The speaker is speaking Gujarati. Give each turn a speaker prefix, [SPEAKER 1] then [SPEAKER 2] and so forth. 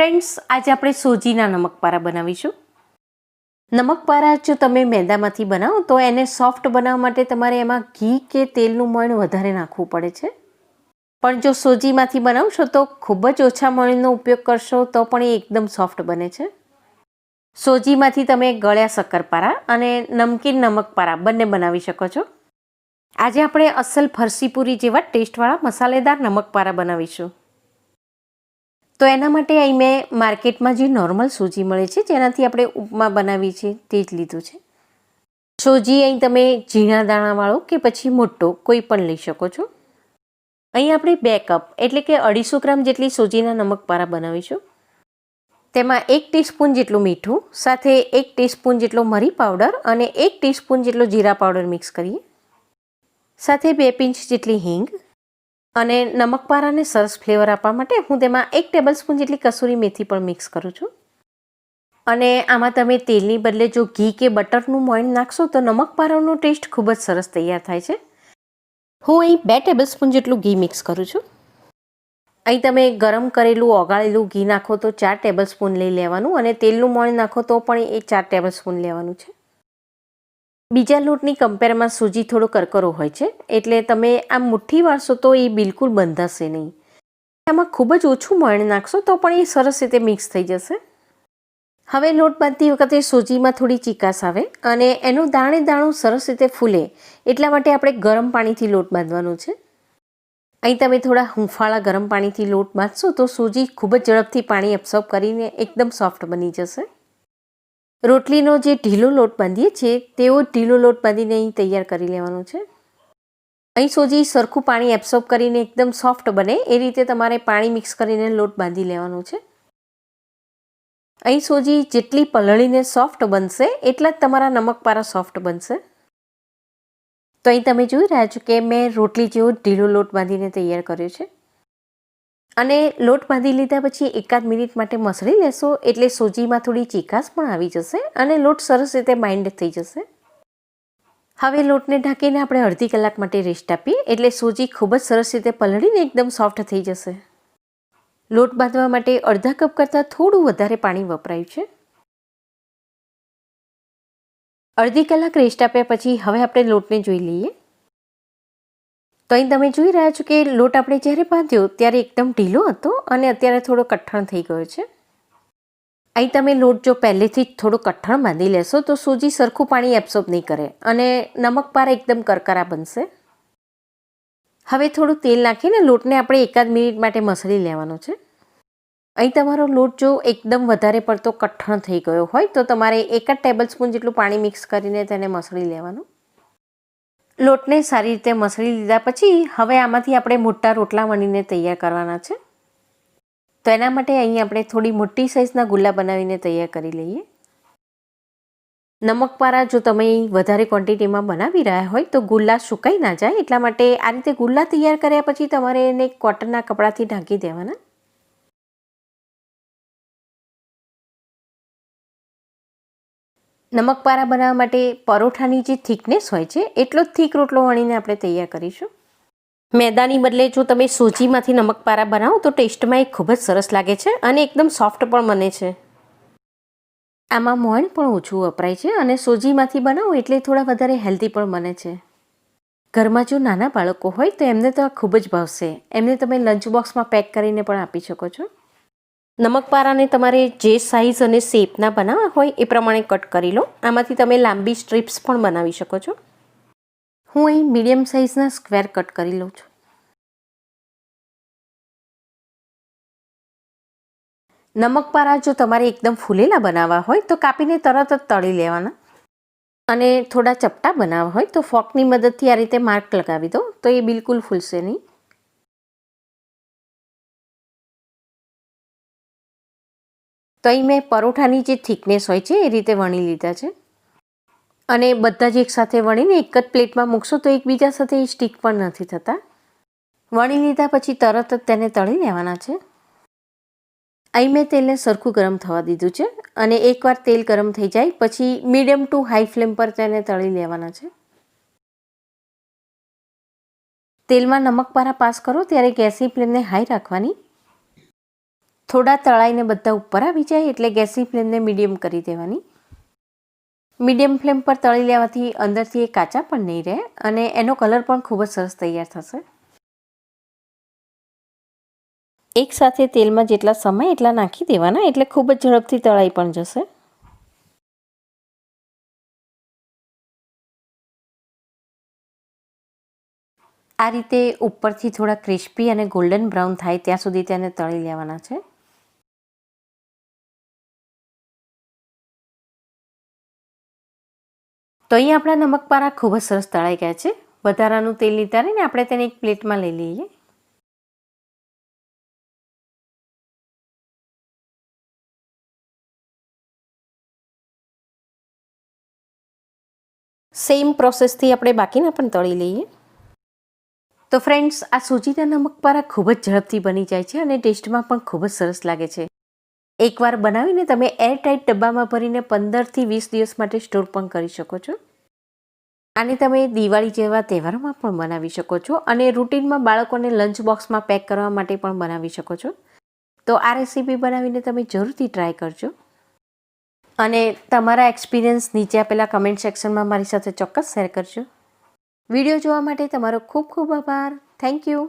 [SPEAKER 1] ફ્રેન્ડ્સ, આજે આપણે સોજીના નમકપારા બનાવીશું. નમકપારા જો તમે મેદામાંથી બનાવો તો એને સોફ્ટ બનાવવા માટે તમારે એમાં ઘી કે તેલનું મોણ વધારે નાખવું પડે છે. પણ જો સોજીમાંથી બનાવશો તો ખૂબ જ ઓછા મોણનો ઉપયોગ કરશો તો પણ એ એકદમ સોફ્ટ બને છે. સોજીમાંથી તમે ગળ્યા શક્કરપારા અને નમકીન નમકપારા બંને બનાવી શકો છો. આજે આપણે અસલ ફરસીપુરી જેવા ટેસ્ટવાળા મસાલેદાર નમકપારા બનાવીશું. તો એના માટે અહીં મેં માર્કેટમાં જે નોર્મલ સોજી મળે છે જેનાથી આપણે ઉપમા બનાવીએ છીએ તે જ લીધું છે. સોજી અહીં તમે ઝીણા દાણાવાળો કે પછી મોટો કોઈ પણ લઈ શકો છો. અહીં આપણે 2 કપ એટલે કે 250 ગ્રામ જેટલી સોજીના નમકપારા બનાવીશું. તેમાં 1 ટીસ્પૂન જેટલું મીઠું, સાથે 1 ટીસ્પૂન જેટલો મરી પાવડર અને 1 ટીસ્પૂન જેટલો જીરા પાવડર મિક્સ કરીએ. સાથે 2 પિંચ જેટલી હિંગ અને નમકપારાને સરસ ફ્લેવર આપવા માટે હું તેમાં 1 ટેબલસ્પૂન જેટલી કસૂરી મેથી પણ મિક્સ કરું છું. અને આમાં તમે તેલની બદલે જો ઘી કે બટરનું મોઈન નાખશો તો નમકપારાનો ટેસ્ટ ખૂબ જ સરસ તૈયાર થાય છે. હું અહીં 2 ટેબલસ્પૂન જેટલું ઘી મિક્સ કરું છું. અહીં તમે ગરમ કરેલું ઓગાળેલું ઘી નાખો તો 4 ટેબલસ્પૂન લઈ લેવાનું અને તેલનું મોઈન નાખો તો પણ એ 4 ટેબલસ્પૂન લેવાનું છે. બીજા લોટની કમ્પેરમાં સૂજી થોડો કરકરો હોય છે એટલે તમે આમ મુઠ્ઠી વાળશો તો એ બિલકુલ બંધાશે નહીં. આમાં ખૂબ જ ઓછું મોણ નાખશો તો પણ એ સરસ રીતે મિક્સ થઈ જશે. હવે લોટ બાંધતી વખતે સૂજીમાં થોડી ચીકાશ આવે અને એનું દાણે દાણું સરસ રીતે ફૂલે એટલા માટે આપણે ગરમ પાણીથી લોટ બાંધવાનો છે. અહીં તમે થોડા હૂંફાળા ગરમ પાણીથી લોટ બાંધશો તો સૂજી ખૂબ જ ઝડપથી પાણી એબ્સોર્બ કરીને એકદમ સોફ્ટ બની જશે. રોટલીનો જે ઢીલો લોટ બાંધીએ છીએ તેવો ઢીલો લોટ બાંધીને અહીં તૈયાર કરી લેવાનો છે. અહીં સોજી સરખું પાણી એબ્સોર્બ કરીને એકદમ સોફ્ટ બને એ રીતે તમારે પાણી મિક્સ કરીને લોટ બાંધી લેવાનો છે. અહીં સોજી જેટલી પલળીને સોફ્ટ બનશે એટલા જ તમારા નમકપારા સોફ્ટ બનશે. તો અહીં તમે જોઈ રહ્યા છો કે મેં રોટલી જેવો ઢીલો લોટ બાંધીને તૈયાર કર્યો છે. અને લોટ બાંધી લીધા પછી 1 મિનિટ માટે મસળી લેશો એટલે સોજીમાં થોડી ચીકાશ પણ આવી જશે અને લોટ સરસ રીતે બાઇન્ડ થઈ જશે. હવે લોટને ઢાંકીને આપણે અડધી કલાક માટે રેસ્ટ આપીએ એટલે સોજી ખૂબ જ સરસ રીતે પલળીને એકદમ સોફ્ટ થઈ જશે. લોટ બાંધવા માટે અડધા કપ કરતાં થોડું વધારે પાણી વપરાયું છે. અડધી કલાક રેસ્ટ આપ્યા પછી હવે આપણે લોટને જોઈ લઈએ. તો અહીં તમે જોઈ રહ્યા છો કે લોટ આપણે જ્યારે બાંધ્યો ત્યારે એકદમ ઢીલો હતો અને અત્યારે થોડો કઠણ થઈ ગયો છે. અહીં તમે લોટ જો પહેલેથી જ થોડો કઠણ બાંધી લેશો તો સૂજી સરખું પાણી એબ્સોર્બ નહીં કરે અને નમકપારા એકદમ કરકરા બનશે. હવે થોડું તેલ નાખીને લોટને આપણે 1 મિનિટ માટે મસળી લેવાનો છે. અહીં તમારો લોટ જો એકદમ વધારે પડતો કઠણ થઈ ગયો હોય તો તમારે 1 ટેબલસ્પૂન જેટલું પાણી મિક્સ કરીને તેને મસળી લેવાનું. લોટને સારી રીતે મસળી લીધા પછી હવે આમાંથી આપણે મોટા રોટલા વણીને તૈયાર કરવાના છે. તો એના માટે અહીં આપણે થોડી મોટી સાઇઝના ગુલ્લા બનાવીને તૈયાર કરી લઈએ. નમકપારા જો તમે વધારે ક્વોન્ટિટીમાં બનાવી રહ્યા હોય તો ગુલ્લા સુકાઈ ના જાય એટલા માટે આ રીતે ગુલ્લા તૈયાર કર્યા પછી તમારે એને કોટનના કપડાથી ઢાંકી દેવાના. નમકપારા બનાવવા માટે પરોઠાની જે થિકનેસ હોય છે એટલો જ થીક રોટલો વણીને આપણે તૈયાર કરીશું. મેદાની બદલે જો તમે સોજીમાંથી નમકપારા બનાવો તો ટેસ્ટમાં એ ખૂબ જ સરસ લાગે છે અને એકદમ સોફ્ટ પણ બને છે. આમાં મોણ પણ ઓછું વપરાય છે અને સોજીમાંથી બનાવો એટલે થોડા વધારે હેલ્ધી પણ બને છે. ઘરમાં જો નાના બાળકો હોય તો એમને તો આ ખૂબ જ ભાવશે. એમને તમે લંચ બોક્સમાં પેક કરીને પણ આપી શકો છો. નમકપારાને તમારે જે સાઇઝ અને શેપના બનાવવા હોય એ પ્રમાણે કટ કરી લો. આમાંથી તમે લાંબી સ્ટ્રીપ્સ પણ બનાવી શકો છો. હું અહીં મીડિયમ સાઇઝના સ્ક્વેર કટ કરી લઉં છું. નમકપારા જો તમારે એકદમ ફૂલેલા બનાવવા હોય તો કાપીને તરત જ તળી લેવાના અને થોડા ચપટા બનાવવા હોય તો ફોર્કની મદદથી આ રીતે માર્ક લગાવી દો તો એ બિલકુલ ફૂલશે નહીં. તો અહીં મેં પરોઠાની જે થિકનેસ હોય છે એ રીતે વણી લીધા છે અને બધા જ એકસાથે વણીને એક જ પ્લેટમાં મૂકશો તો એકબીજા સાથે એ સ્ટીક પણ નથી થતા. વણી લીધા પછી તરત જ તેને તળી લેવાના છે. અહીં મેં તેલને સરખું ગરમ થવા દીધું છે અને એકવાર તેલ ગરમ થઈ જાય પછી મીડિયમ ટુ હાઈ ફ્લેમ પર તેને તળી લેવાના છે. તેલમાં નમકપારા પાસ કરો ત્યારે ગેસની ફ્લેમને હાઈ રાખવાની. થોડા તળાઈને બધા ઉપર આવી જાય એટલે ગેસની ફ્લેમને મીડિયમ કરી દેવાની. મીડિયમ ફ્લેમ પર તળી લેવાથી અંદરથી એ કાચા પણ નહીં રહે અને એનો કલર પણ ખૂબ જ સરસ તૈયાર થશે. એકસાથે તેલમાં જેટલા સમય એટલા નાખી દેવાના એટલે ખૂબ જ ઝડપથી તળાઈ પણ જશે. આ રીતે ઉપરથી થોડા ક્રિસ્પી અને ગોલ્ડન બ્રાઉન થાય ત્યાં સુધી તેને તળી લેવાના છે. તો અહીં આપણા નમકપારા ખૂબ જ સરસ તળાઈ ગયા છે. વધારાનું તેલ નીતારીને આપણે તેને એક પ્લેટમાં લઈ લઈએ. સેમ પ્રોસેસથી આપણે બાકીના પણ તળી લઈએ. તો ફ્રેન્ડ્સ, આ સૂજીના નમકપારા ખૂબ જ ઝડપથી બની જાય છે અને ટેસ્ટમાં પણ ખૂબ જ સરસ લાગે છે. એકવાર બનાવીને તમે એરટાઇટ ડબ્બામાં ભરીને 15થી 20 દિવસ માટે સ્ટોર પણ કરી શકો છો. આને તમે દિવાળી જેવા તહેવારોમાં પણ બનાવી શકો છો અને રૂટીનમાં બાળકોને લંચ બોક્સમાં પેક કરવા માટે પણ બનાવી શકો છો. તો આ રેસીપી બનાવીને તમે જરૂરથી ટ્રાય કરજો અને તમારા એક્સપિરિયન્સ નીચે આપેલા કમેન્ટ સેક્શનમાં મારી સાથે ચોક્કસ શેર કરજો. વિડીયો જોવા માટે તમારો ખૂબ ખૂબ આભાર. Thank you.